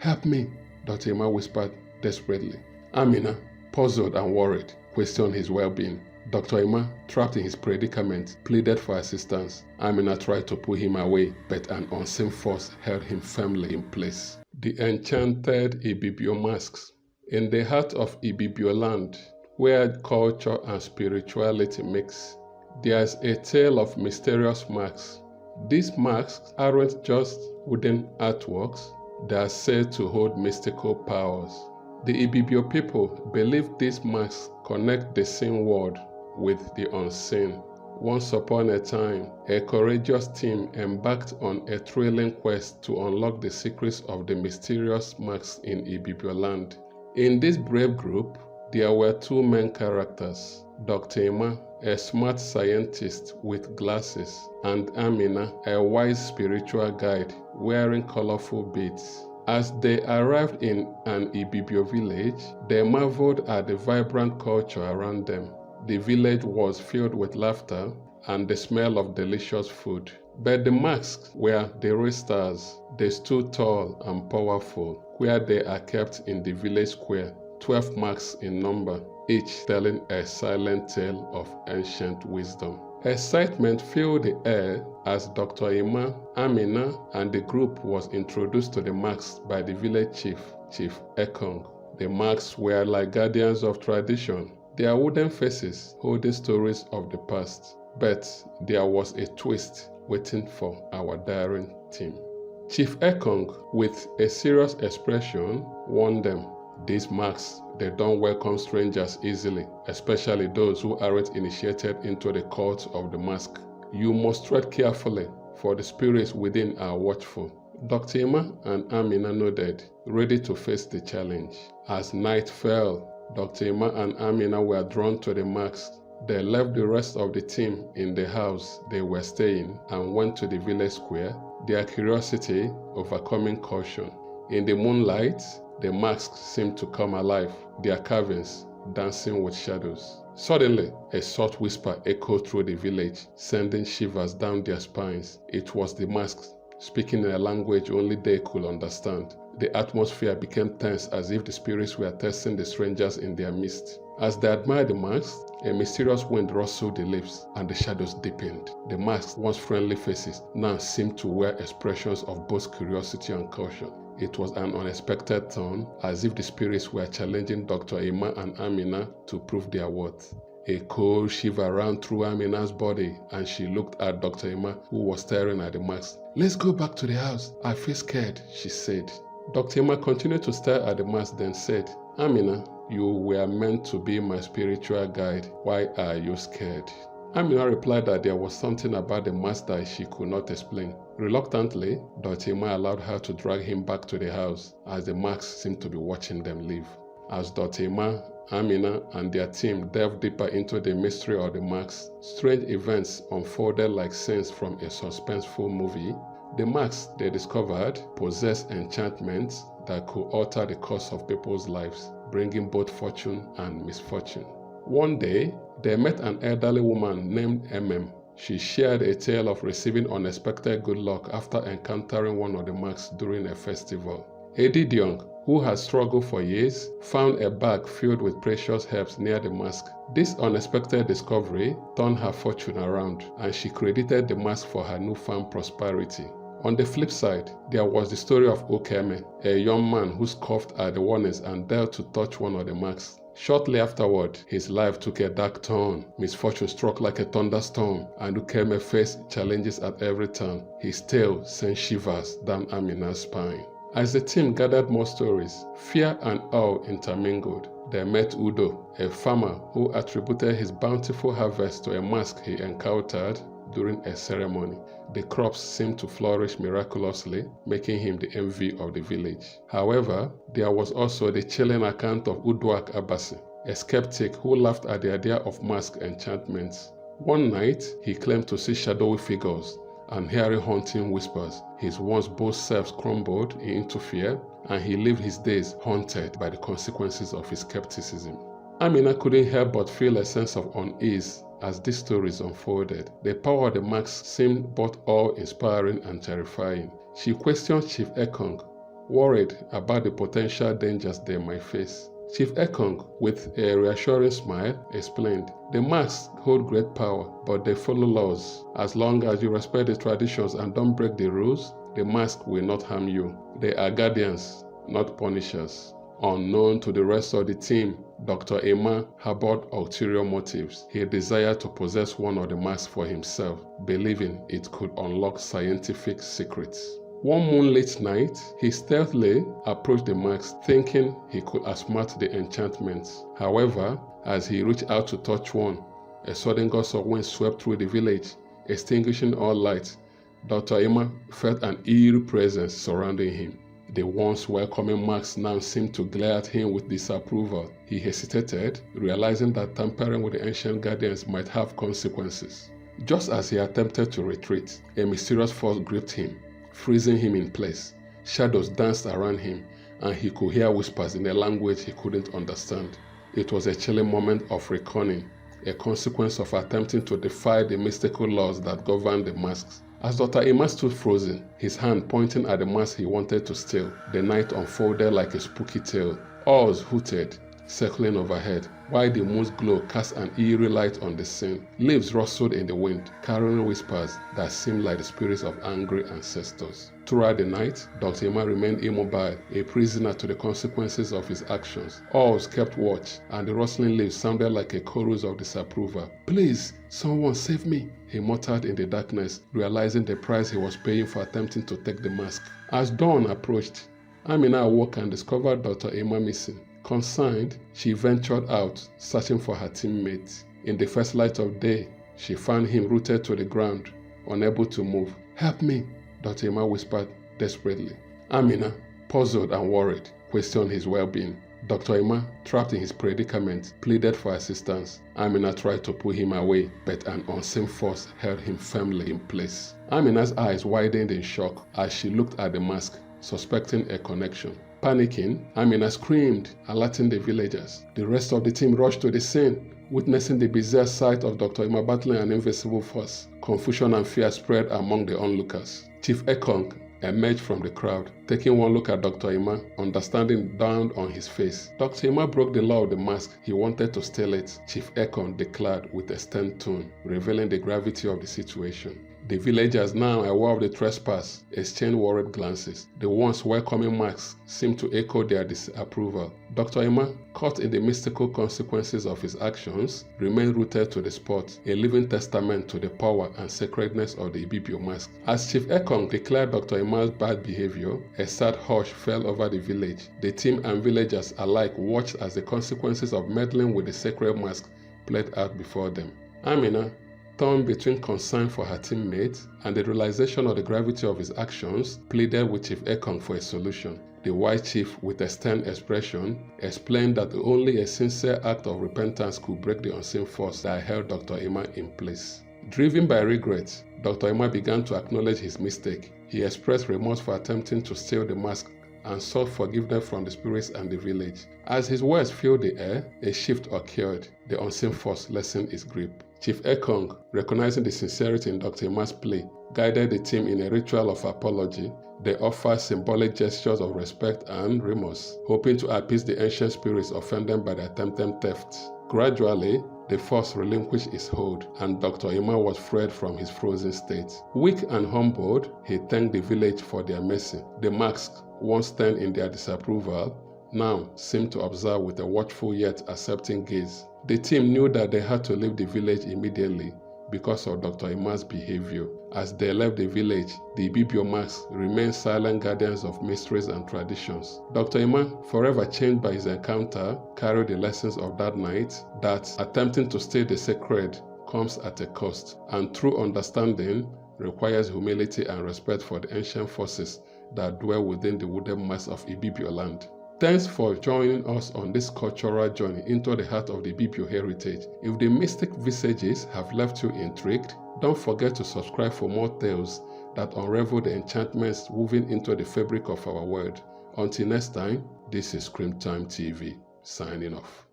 "Help me," Dr. Emma whispered desperately. Amina, puzzled and worried, questioned his well-being. Dr. Emma, trapped in his predicament, pleaded for assistance. Amina tried to pull him away, but an unseen force held him firmly in place. The enchanted Ibibio masks. In the heart of Ibibio land, where culture and spirituality mix, there's a tale of mysterious masks. These masks aren't just wooden artworks, they are said to hold mystical powers. The Ibibio people believe these masks connect the seen world with the unseen. Once upon a time, a courageous team embarked on a thrilling quest to unlock the secrets of the mysterious masks in Ibibio land. In this brave group, there were two main characters, Dr. Emma, a smart scientist with glasses, and Amina, a wise spiritual guide wearing colorful beads. As they arrived in an Ibibio village, they marveled at the vibrant culture around them. The village was filled with laughter and the smell of delicious food. But the masks were the real stars. They stood tall and powerful, where they are kept in the village square, 12 masks in number, each telling a silent tale of ancient wisdom. Excitement filled the air as Dr. Emma, Amina, and the group was introduced to the masks by the village chief, Chief Ekong. The masks were like guardians of tradition, their wooden faces holding stories of the past. But there was a twist waiting for our daring team. Chief Ekong, with a serious expression, warned them, "These masks, they don't welcome strangers easily, especially those who aren't initiated into the cult of the mask. You must tread carefully, for the spirits within are watchful." Dr. Emma and Amina nodded, ready to face the challenge. As night fell, Dr. Emma and Amina were drawn to the masks. They left the rest of the team in the house they were staying and went to the village square, their curiosity overcoming caution. In the moonlight, the masks seemed to come alive, their carvings dancing with shadows. Suddenly, a soft whisper echoed through the village, sending shivers down their spines. It was the masks, speaking in a language only they could understand. The atmosphere became tense as if the spirits were testing the strangers in their midst. As they admired the masks, a mysterious wind rustled the leaves and the shadows deepened. The masks, once friendly faces, now seemed to wear expressions of both curiosity and caution. It was an unexpected turn, as if the spirits were challenging Dr. Emma and Amina to prove their worth. A cold shiver ran through Amina's body, and she looked at Dr. Emma, who was staring at the masks. "Let's go back to the house. I feel scared," she said. Dr. Emma continued to stare at the masks, then said, "Amina, you were meant to be my spiritual guide. Why are you scared?" Amina replied that there was something about the mask that she could not explain. Reluctantly, Dr. Emma allowed her to drag him back to the house, as the masks seemed to be watching them leave. As Dr. Emma, Amina, and their team delved deeper into the mystery of the masks, strange events unfolded like scenes from a suspenseful movie. The masks they discovered possessed enchantments that could alter the course of people's lives, bringing both fortune and misfortune. One day, they met an elderly woman named MM. She shared a tale of receiving unexpected good luck after encountering one of the masks during a festival. Edidiong, who had struggled for years, found a bag filled with precious herbs near the mask. This unexpected discovery turned her fortune around, and she credited the mask for her newfound prosperity. On the flip side, there was the story of Okeme, a young man who scoffed at the warnings and dared to touch one of the masks. Shortly afterward, his life took a dark turn. Misfortune struck like a thunderstorm, and Ukeme faced challenges at every turn. His tale sent shivers down Amina's spine. As the team gathered more stories, fear and awe intermingled. They met Udo, a farmer who attributed his bountiful harvest to a mask he encountered during a ceremony. The crops seemed to flourish miraculously, making him the envy of the village. However, there was also the chilling account of Uduak Abasi, a skeptic who laughed at the idea of mask enchantments. One night, he claimed to see shadowy figures, and hearing haunting whispers. His once bold self crumbled into fear, and he lived his days haunted by the consequences of his skepticism. Amina couldn't help but feel a sense of unease as these stories unfolded. The power of the masks seemed both awe-inspiring and terrifying. She questioned Chief Ekong, worried about the potential dangers they might face. Chief Ekong, with a reassuring smile, explained, "The masks hold great power, but they follow laws. As long as you respect the traditions and don't break the rules, the mask will not harm you. They are guardians, not punishers." Unknown to the rest of the team, Dr. Emma harbored ulterior motives. He desired to possess one of the masks for himself, believing it could unlock scientific secrets. One moonlit night, he stealthily approached the mask, thinking he could outsmart the enchantments. However, as he reached out to touch one, a sudden gust of wind swept through the village, extinguishing all lights. Dr. Emma felt an eerie presence surrounding him. The once welcoming mask now seemed to glare at him with disapproval. He hesitated, realizing that tampering with the ancient guardians might have consequences. Just as he attempted to retreat, a mysterious force gripped him, freezing him in place. Shadows danced around him, and he could hear whispers in a language he couldn't understand. It was a chilling moment of reckoning, a consequence of attempting to defy the mystical laws that govern the masks. As Dr. Emma stood frozen, his hand pointing at the mask he wanted to steal, the night unfolded like a spooky tale. Owls hooted, circling overhead, while the moon's glow cast an eerie light on the scene. Leaves rustled in the wind, carrying whispers that seemed like the spirits of angry ancestors. Throughout the night, Dr. Emma remained immobile, a prisoner to the consequences of his actions. Owls kept watch, and the rustling leaves sounded like a chorus of disapproval. "Please, someone save me," he muttered in the darkness, realizing the price he was paying for attempting to take the mask. As dawn approached, Amina awoke and discovered Dr. Emma missing. Concerned, she ventured out, searching for her teammates. In the first light of day, she found him rooted to the ground, unable to move. "Help me," Dr. Emma whispered desperately. Amina, puzzled and worried, questioned his well-being. Dr. Emma, trapped in his predicament, pleaded for assistance. Amina tried to pull him away, but an unseen force held him firmly in place. Amina's eyes widened in shock as she looked at the mask, suspecting a connection. Panicking, Amina screamed, alerting the villagers. The rest of the team rushed to the scene, witnessing the bizarre sight of Dr. Emma battling an invisible force. Confusion and fear spread among the onlookers. Chief Ekong emerged from the crowd, taking one look at Dr. Emma, understanding dawned on his face. Dr. Emma broke the law of the mask. He wanted to steal it, Chief Ekong declared with a stern tone, revealing the gravity of the situation. The villagers, now aware of the trespass, exchanged worried glances. The once welcoming masks seemed to echo their disapproval. Dr. Emma, caught in the mystical consequences of his actions, remained rooted to the spot, a living testament to the power and sacredness of the Ibibio mask. As Chief Ekong declared Dr. Emma's bad behavior, a sad hush fell over the village. The team and villagers alike watched as the consequences of meddling with the sacred mask played out before them. Amina, torn between concern for her teammates and the realization of the gravity of his actions, pleaded with Chief Ekong for a solution. The white chief, with a stern expression, explained that only a sincere act of repentance could break the unseen force that held Dr. Emma in place. Driven by regret, Dr. Emma began to acknowledge his mistake. He expressed remorse for attempting to steal the mask and sought forgiveness from the spirits and the village. As his words filled the air, a shift occurred. The unseen force lessened its grip. Chief Ekong, recognizing the sincerity in Dr. Emma's plea, guided the team in a ritual of apology. They offered symbolic gestures of respect and remorse, hoping to appease the ancient spirits offended by the attempted theft. Gradually, the force relinquished its hold, and Dr. Emma was freed from his frozen state. Weak and humbled, he thanked the village for their mercy. The masks, once stern in their disapproval, now seemed to observe with a watchful yet accepting gaze. The team knew that they had to leave the village immediately because of Dr. Emma's behavior. As they left the village, the Ibibio masks remained silent guardians of mysteries and traditions. Dr. Emma, forever changed by his encounter, carried the lessons of that night that attempting to stay the sacred comes at a cost, and true understanding requires humility and respect for the ancient forces that dwell within the wooden mass of Ibibio land. Thanks for joining us on this cultural journey into the heart of the Ibibio heritage. If the mystic visages have left you intrigued, don't forget to subscribe for more tales that unravel the enchantments woven into the fabric of our world. Until next time, this is Scream Time TV, signing off.